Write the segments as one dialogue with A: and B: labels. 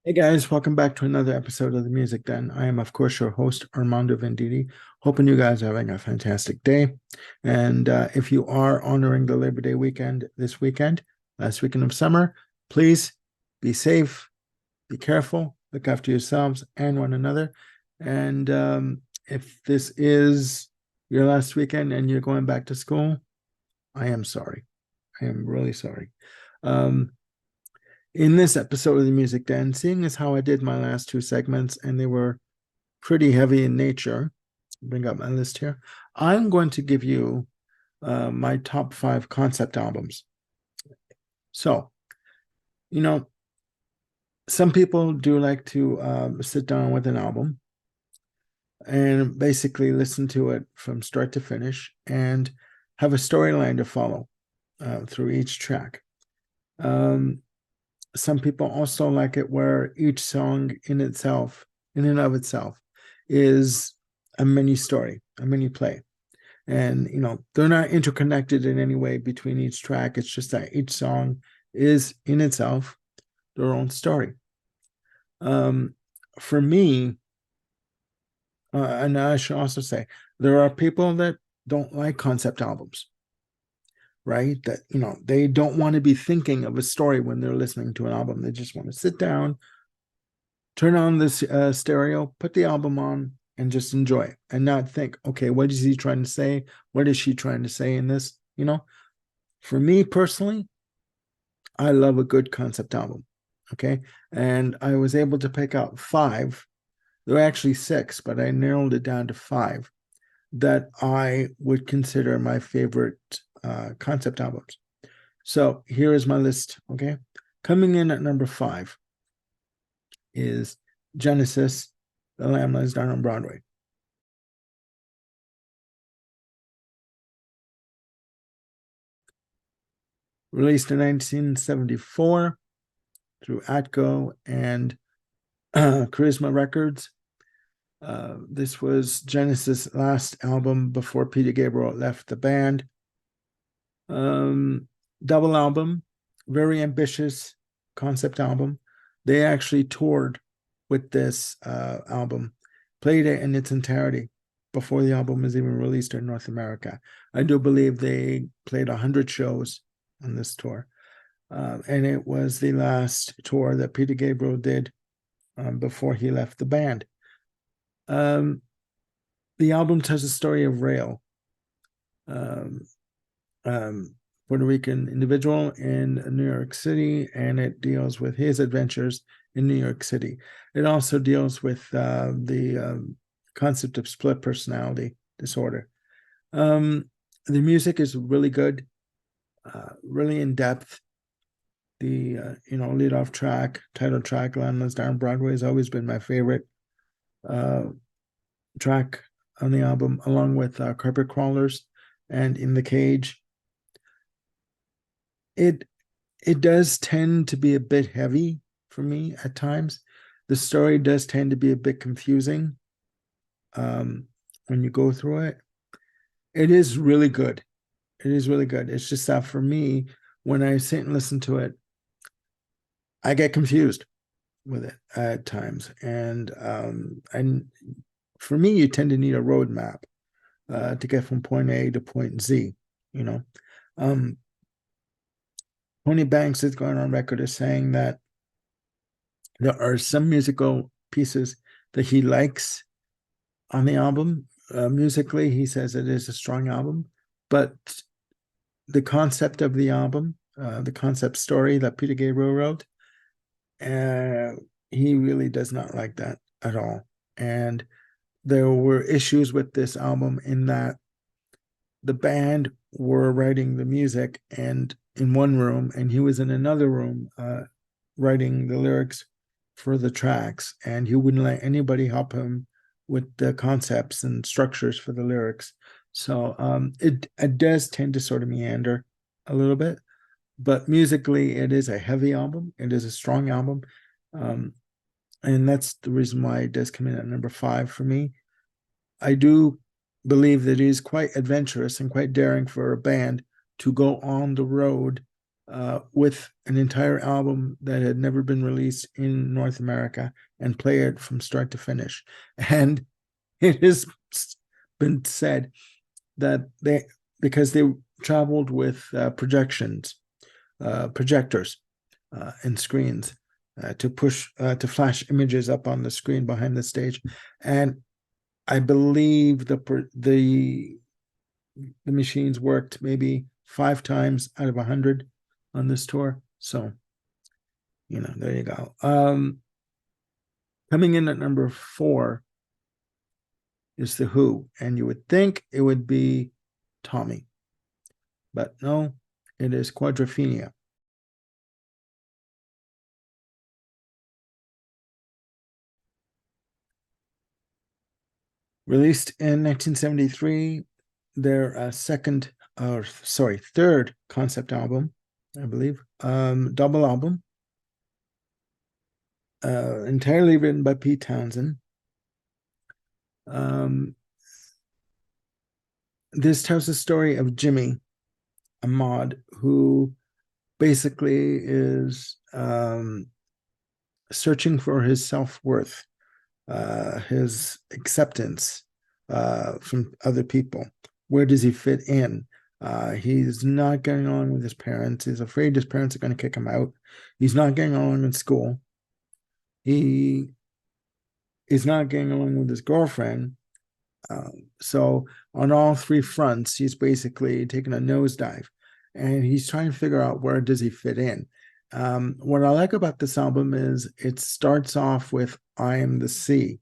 A: Hey guys, welcome back to another episode of the Music Den. I am, of course, your host, Armando Venditti. Hoping you guys are having a fantastic day. And if you are honoring the Labor Day weekend this weekend, last weekend of summer, please be safe, be careful, look after yourselves and one another. And if this is your last weekend and you're going back to school, I am sorry. I am really sorry. Um, in this episode of the Music Den, seeing as how I did my last two segments and they were pretty heavy in nature, bring up my list here. I'm going to give you my top five concept albums. So, you know, some people do like to sit down with an album and basically listen to it from start to finish and have a storyline to follow through each track. Um, some people also like it where each song in and of itself, is a mini story, a mini play. And, they're not interconnected in any way between each track. It's just that each song is in itself their own story. Um, for me, and I should also say, there are people that don't like concept albums, right? That, they don't want to be thinking of a story when they're listening to an album. They just want to sit down, turn on this stereo, put the album on, and just enjoy it and not think, okay, what is he trying to say? What is she trying to say in this? For me personally, I love a good concept album. Okay. And I was able to pick out five. There were actually six, but I narrowed it down to five that I would consider my favorite concept albums. So here is my list. Okay. Coming in at number five is Genesis, The Lamb Lies Down on Broadway. Released in 1974 through Atco and Charisma Records. This was Genesis' last album before Peter Gabriel left the band. Um, Double album, very ambitious concept album. They actually toured with this album, played it in its entirety before the album was even released in North America. I do believe they played 100 shows on this tour. And it was the last tour that Peter Gabriel did before he left the band. Um, the album tells the story of Rail, um, um, Puerto Rican individual in New York City, and it deals with his adventures in New York City. It also deals with the concept of split personality disorder. Um, the music is really good, really in depth. The lead off track, title track, Landless Down Broadway has always been my favorite uh, track on the album, along with Carpet Crawlers and In the Cage. It it does tend to be a bit heavy for me at times. The story does tend to be a bit confusing um, when you go through it. It is really good. It is really good. It's just that for me, when I sit and listen to it, I get confused with it at times. And for me, you tend to need a roadmap to get from point A to point Z. You know, um, Tony Banks is going on record as saying that there are some musical pieces that he likes on the album. Musically, he says it is a strong album, but the concept of the album, the concept story that Peter Gabriel wrote, uh, he really does not like that at all. And there were issues with this album in that the band were writing the music and in one room, and he was in another room writing the lyrics for the tracks, and he wouldn't let anybody help him with the concepts and structures for the lyrics. So it does tend to sort of meander a little bit, but musically it is a heavy album. It is a strong album, um, and that's the reason why it does come in at number five for me. I do believe that it is quite adventurous and quite daring for a band to go on the road with an entire album that had never been released in North America and play it from start to finish. And it has been said that because they traveled with projectors and screens to flash images up on the screen behind the stage, and I believe the machines worked maybe 5 times out of 100 on this tour. So, there you go. Coming in at number 4 is The Who, and you would think it would be Tommy, but no, it is Quadrophenia. Released in 1973, their third concept album, I believe, double album, entirely written by Pete Townshend. This tells the story of Jimmy, a mod who basically is searching for his self-worth, his acceptance from other people. Where does he fit in? He's not getting along with his parents. He's afraid his parents are going to kick him out. He's not getting along in school. He is not getting along with his girlfriend. So on all 3 fronts, he's basically taking a nosedive, and he's trying to figure out where does he fit in. What I like about this album is it starts off with I Am the Sea,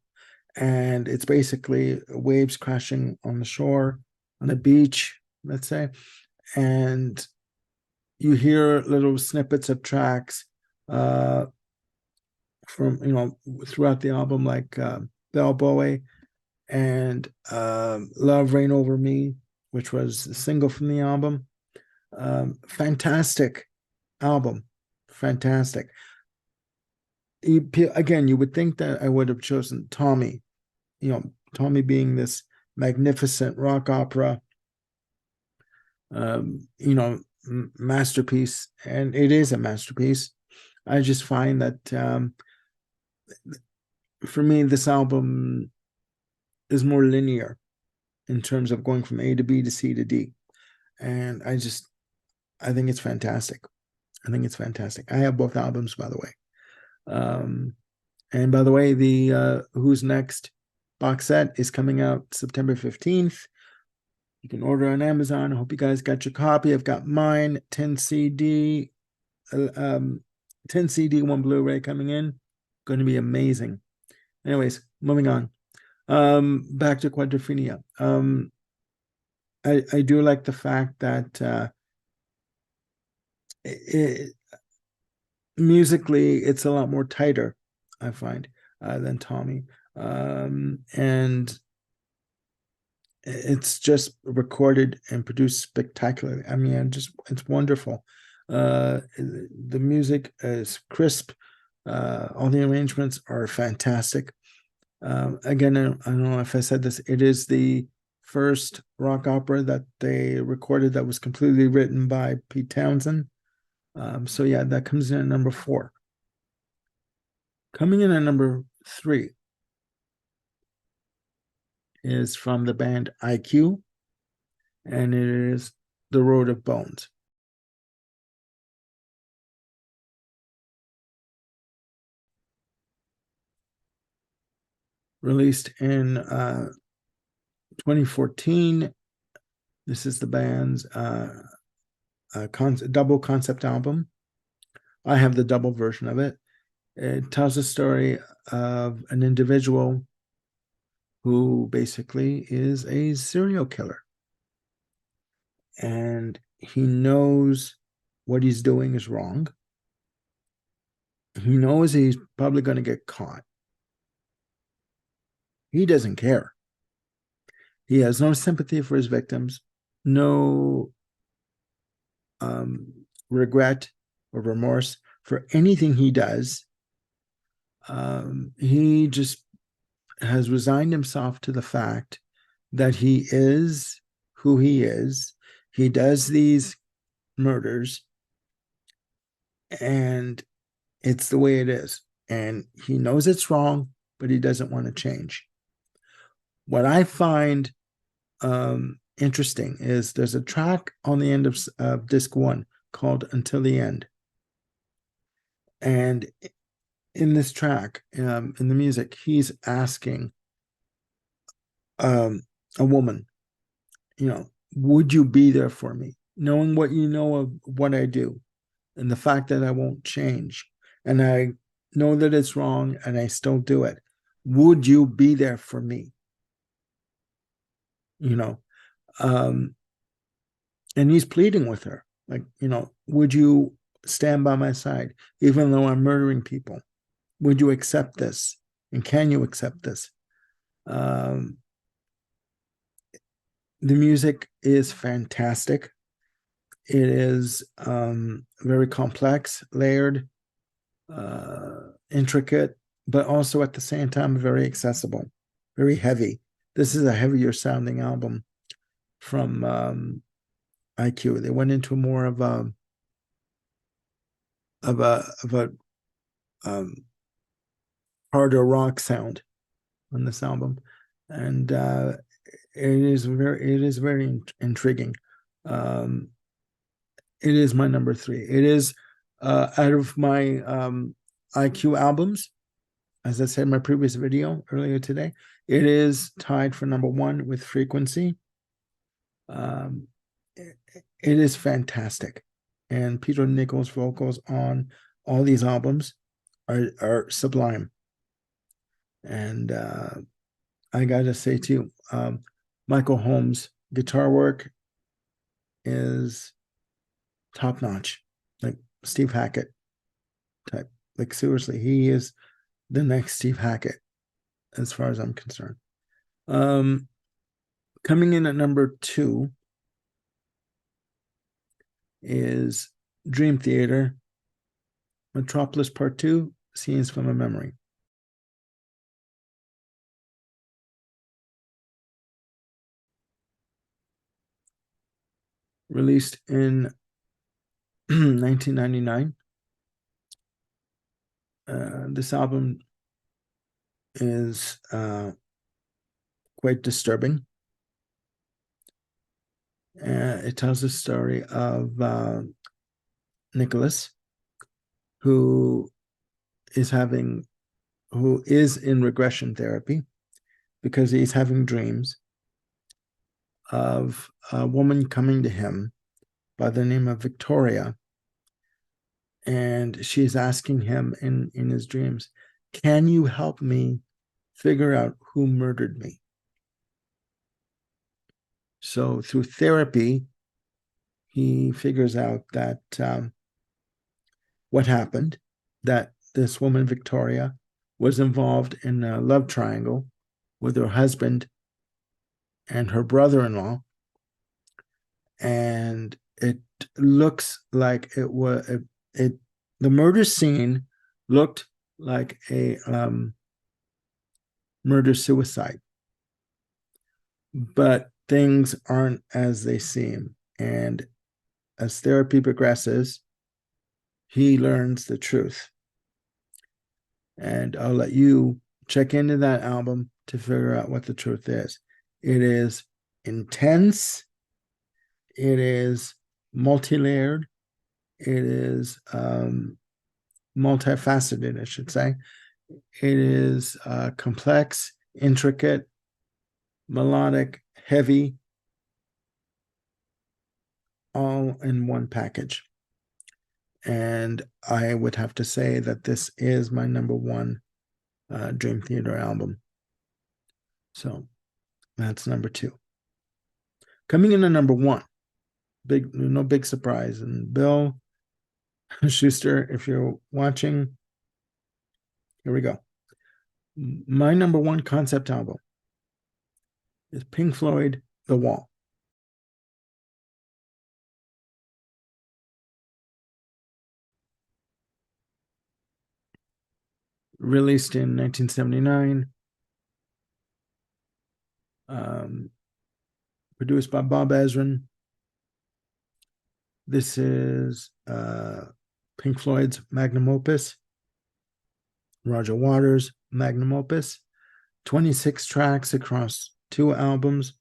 A: and it's basically waves crashing on the shore, on a beach, let's say, and you hear little snippets of tracks from throughout the album, like Bell Bowie and Love Reign Over Me, which was a single from the album. Fantastic album. Fantastic. Again, you would think that I would have chosen Tommy, Tommy being this magnificent rock opera, masterpiece, and it is a masterpiece. I just find that for me, this album is more linear in terms of going from A to B to C to D. And I think it's fantastic. I think it's fantastic. I have both albums, by the way. And by the way, the Who's Next box set is coming out September 15th. You can order on Amazon. I hope you guys got your copy. I've got mine, 10 CD, 10 CD, 1 Blu-ray coming in. Going to be amazing. Anyways, moving on. Back to Quadrophenia. I do like the fact that musically it's a lot more tighter, I find, than Tommy. And it's just recorded and produced spectacularly. I mean, it's wonderful. The music is crisp. All the arrangements are fantastic. Again, I don't know if I said this, it is the first rock opera that they recorded that was completely written by Pete Townshend. So yeah, that comes in at number 4. Coming in at number 3 is from the band IQ, and it is The Road of Bones. Released in 2014. This is the band's double concept album. I have the double version of it. It tells the story of an individual who basically is a serial killer. And he knows what he's doing is wrong. He knows he's probably going to get caught. He doesn't care. He has no sympathy for his victims, no regret or remorse for anything he does. He just has resigned himself to the fact that he is who he is. He does these murders and it's the way it is. And he knows it's wrong, but he doesn't want to change. What I find interesting is there's a track on the end of disc one called Until the End. And in this track, in the music, he's asking a woman, would you be there for me? Knowing what you know of what I do and the fact that I won't change and I know that it's wrong and I still do it. Would you be there for me? And he's pleading with her, like, would you stand by my side even though I'm murdering people? Would you accept this? And can you accept this? The music is fantastic. It is very complex, layered, intricate, but also at the same time very accessible, very heavy. This is a heavier sounding album from IQ. They went into more of a harder rock sound on this album, and it is very intriguing. It is my number 3. It is out of my IQ albums, as I said in my previous video earlier today, it is tied for number 1 with Frequency. It is fantastic, and Peter Nichols' vocals on all these albums are sublime. And I gotta say too, Michael Holmes' guitar work is top notch, like Steve Hackett type. Like seriously, he is the next Steve Hackett, as far as I'm concerned. Coming in at number 2 is Dream Theater, Metropolis Part 2, Scenes from a Memory. Released in 1999. This album is quite disturbing. It tells the story of Nicholas, who is in regression therapy because he's having dreams of a woman coming to him by the name of Victoria, and she's asking him in his dreams, can you help me figure out who murdered me? So through therapy, he figures out that what happened, that this woman, Victoria, was involved in a love triangle with her husband and her brother-in-law. And it looks like the murder scene looked like a murder-suicide. But things aren't as they seem. And as therapy progresses, he learns the truth. And I'll let you check into that album to figure out what the truth is. It is intense. It is multi-layered. It is multifaceted, I should say. It is complex, intricate, melodic, heavy, all in one package. And I would have to say that this is my number 1 Dream Theater album. So that's number 2. Coming in at number 1, no big surprise. And Bill Schuster, if you're watching, here we go. My number 1 concept album is Pink Floyd, The Wall. Released in 1979. Produced by Bob Ezrin. This is Pink Floyd's magnum opus, Roger Waters' magnum opus, 26 tracks across 2 albums.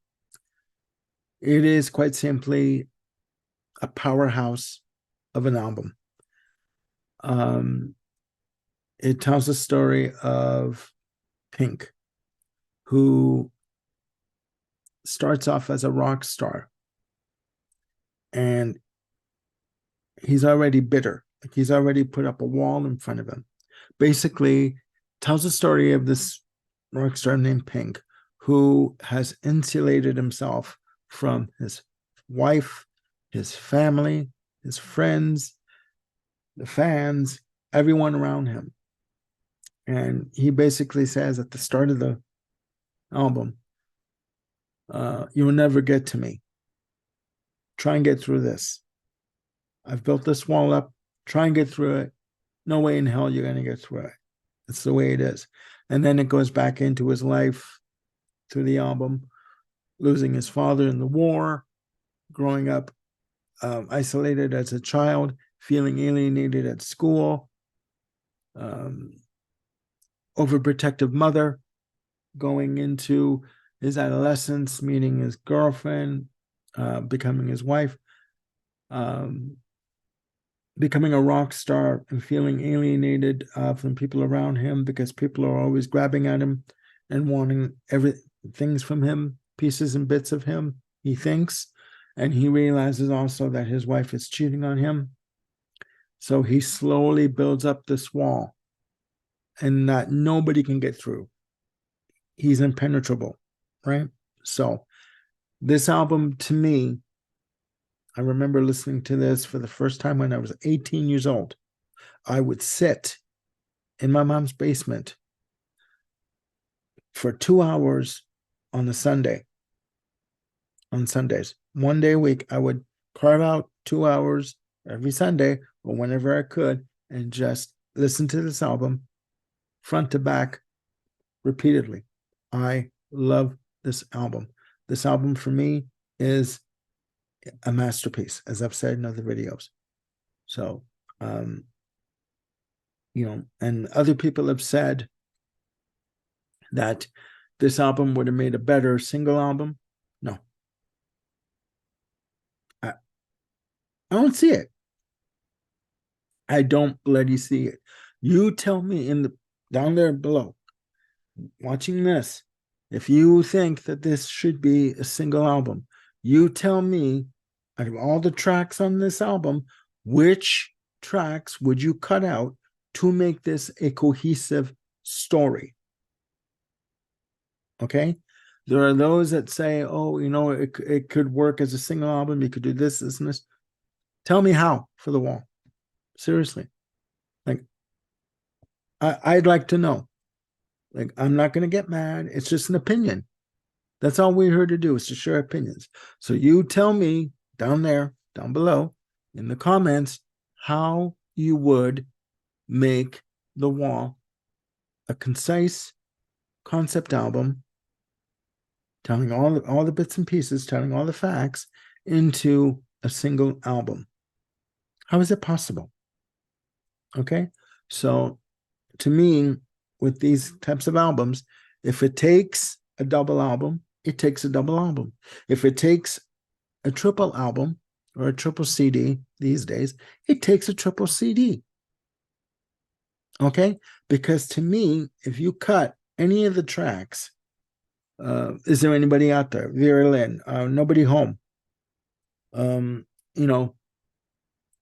A: It is quite simply a powerhouse of an album. It tells the story of Pink, who starts off as a rock star, and he's already bitter. Like, he's already put up a wall in front of him. Basically, tells the story of this rock star named Pink, who has insulated himself from his wife, his family, his friends, the fans, everyone around him. And he basically says at the start of the album, you'll never get to me. Try and get through this. I've built this wall up. Try and get through it. No way in hell you're going to get through it. It's the way it is. And then it goes back into his life through the album, losing his father in the war, growing up isolated as a child, feeling alienated at school, overprotective mother, going into his adolescence, meeting his girlfriend, becoming his wife, becoming a rock star and feeling alienated from people around him because people are always grabbing at him and wanting things from him, pieces and bits of him, he thinks. And he realizes also that his wife is cheating on him. So he slowly builds up this wall and that nobody can get through. He's impenetrable, right? So this album, to me, I remember listening to this for the first time when I was 18 years old. I would sit in my mom's basement for 2 hours on a Sunday. On Sundays, 1 day a week, I would carve out 2 hours every Sunday or whenever I could and just listen to this album front to back repeatedly. I love this album. This album for me is a masterpiece, as I've said in other videos. So, and other people have said that this album would have made a better single album. No. I don't see it. I don't bloody see it. You tell me down there below, watching this, if you think that this should be a single album, you tell me, out of all the tracks on this album, which tracks would you cut out to make this a cohesive story? Okay? There are those that say, oh, it could work as a single album. You could do this, and this. Tell me how for the wall. Seriously. Like, I'd like to know. Like, I'm not going to get mad. It's just an opinion. That's all we're here to do, is to share opinions. So you tell me down there, down below, in the comments, how you would make The Wall a concise concept album, telling all the bits and pieces, telling all the facts into a single album. How is it possible? Okay, so to me, with these types of albums, if it takes a double album, it takes a double album. If it takes a triple album or a triple CD these days, it takes a triple CD. Okay, because to me, if you cut any of the tracks, is there anybody out there? Vera Lynn, Nobody Home.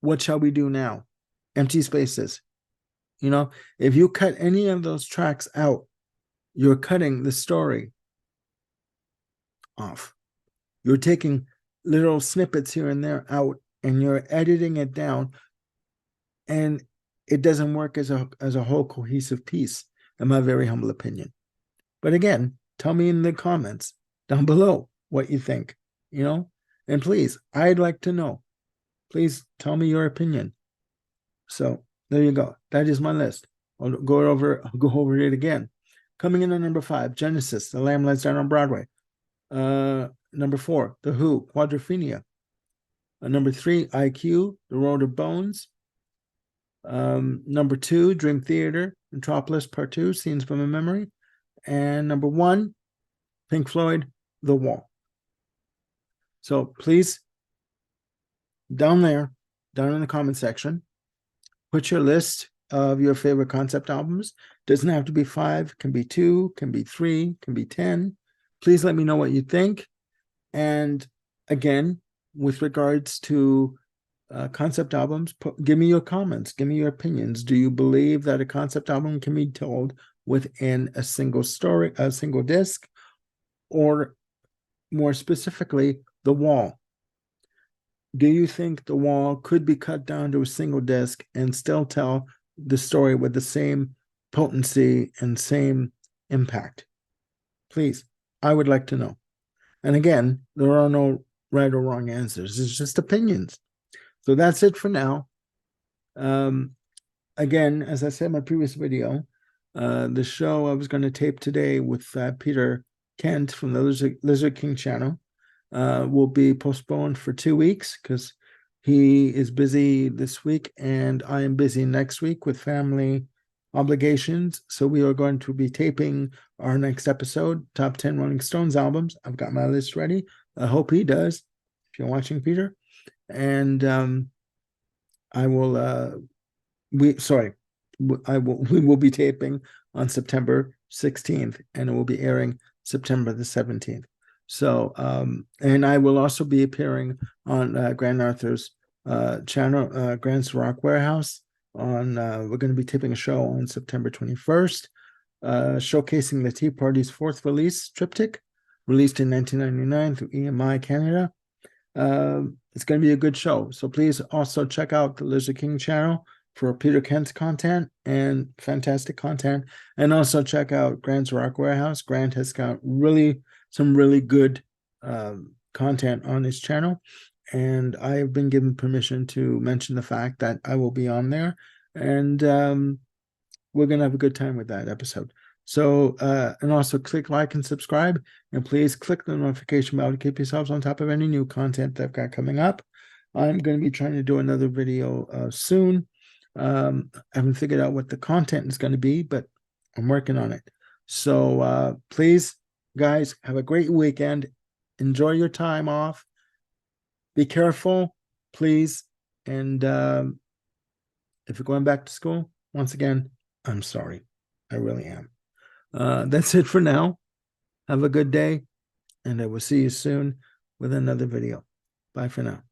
A: What Shall We Do Now? Empty Spaces. If you cut any of those tracks out, you're cutting the story off. You're taking little snippets here and there out, and you're editing it down, and it doesn't work as a whole cohesive piece, in my very humble opinion. But again, tell me in the comments down below what you think, and please, I'd like to know. Please tell me your opinion. So there you go. That is my list. I'll go over it again. Coming in at number 5, Genesis, The Lamb Lies Down on Broadway. Number 4, The Who, Quadrophenia. Number 3, IQ, The Road of Bones. Number 2, Dream Theater, Metropolis Part 2, Scenes from a Memory. And number 1, Pink Floyd, The Wall. So please, down there, down in the comment section, put your list of your favorite concept albums. Doesn't have to be 5, can be 2, can be 3, can be 10. Please let me know what you think. And again, with regards to concept albums, give me your comments, give me your opinions. Do you believe that a concept album can be told within a single story, a single disc, or more specifically, The Wall? Do you think The Wall could be cut down to a single disc and still tell the story with the same potency and same impact? Please, I would like to know. And again, there are no right or wrong answers. It's just opinions. So that's it for now. Again, as I said in my previous video, the show I was going to tape today with Peter Kent from the Lizard King channel will be postponed for 2 weeks because he is busy this week and I am busy next week with family obligations. So we are going to be taping our next episode, Top 10 Rolling Stones albums. I've got my list ready. I hope he does, if you're watching, Peter. And I will we will be taping on September 16th and it will be airing September the 17th. So and I will also be appearing on Grant Arthur's channel, Grant's Rock Warehouse. On we're going to be taping a show on September 21st, showcasing the Tea Party's 4th release, Triptych, released in 1999 through EMI Canada. It's going to be a good show. So please also check out the Lizard King channel for Peter Kent's content and fantastic content. And also check out Grant's Rock Warehouse. Grant has got some really good content on his channel. And I have been given permission to mention the fact that I will be on there. And we're going to have a good time with that episode. So, and also click like and subscribe, and please click the notification bell to keep yourselves on top of any new content that I've got coming up. I'm going to be trying to do another video soon. I haven't figured out what the content is going to be, but I'm working on it. So please, guys, have a great weekend. Enjoy your time off. Be careful, please. And if you're going back to school, once again, I'm sorry. I really am. That's it for now. Have a good day, and I will see you soon with another video. Bye for now.